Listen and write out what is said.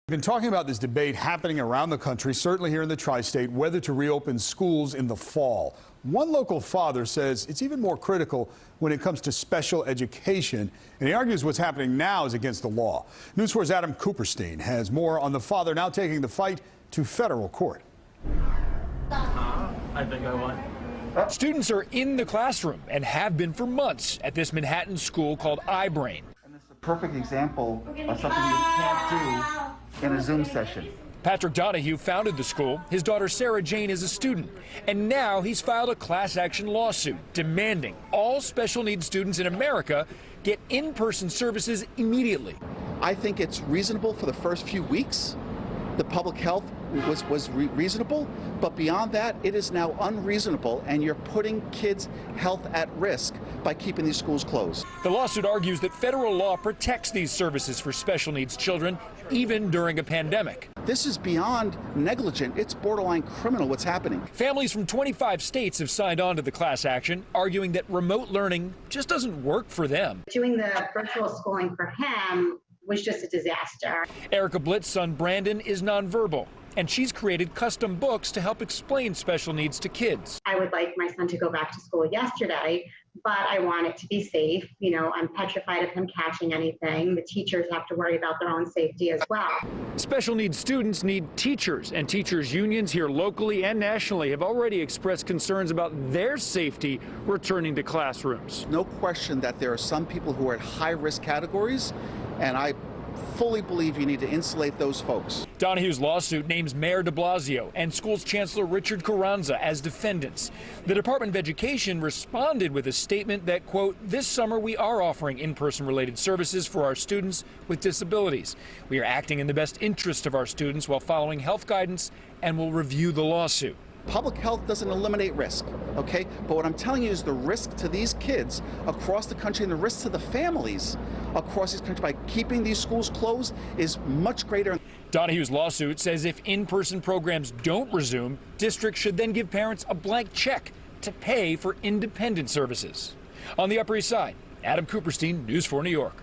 We've been talking about this debate happening around the country, certainly here in the tri-state, whether to reopen schools in the fall. One local father says it's even more critical when it comes to special education, and he argues what's happening now is against the law. News 4's Adam Kuperstein has more on the father now taking the fight to federal court. I think I won. Students are in the classroom and have been for months at this Manhattan school called iBrain. And it's a perfect example of something you can't do in a Zoom session. Patrick Donahue founded the school. His daughter Sarah Jane is a student. And now he's filed a class action lawsuit demanding all special needs students in America get in-person services immediately. I think it's reasonable for the first few weeks. The public health was reasonable, but beyond that, it is now unreasonable, and you're putting kids' health at risk by keeping these schools closed. The lawsuit argues that federal law protects these services for special needs children, even during a pandemic. This is beyond negligent. It's borderline criminal what's happening. Families from 25 states have signed on to the class action, arguing that remote learning just doesn't work for them. Doing the virtual schooling for him was just a disaster. Erica Blitz's son Brandon is nonverbal, and she's created custom books to help explain special needs to kids. I would like my son to go back to school yesterday, but I want it to be safe. You know, I'm petrified of him catching anything. The teachers have to worry about their own safety as well. Special needs students need teachers, and teachers' unions here locally and nationally have already expressed concerns about their safety returning to classrooms. No question that there are some people who are at high-risk categories, and I fully believe you need to insulate those folks. Donahue's lawsuit names Mayor de Blasio and schools chancellor Richard Carranza as defendants. The Department of Education responded with a statement that, quote, "This summer we are offering in-person related services for our students with disabilities. We are acting in the best interest of our students while following health guidance and will review the lawsuit." Public health doesn't eliminate risk, okay? But what I'm telling you is the risk to these kids across the country and the risk to the families across this country by keeping these schools closed is much greater. Donahue's lawsuit says if in-person programs don't resume, districts should then give parents a blank check to pay for independent services. On the Upper East Side, Adam Kuperstein, News 4 New York.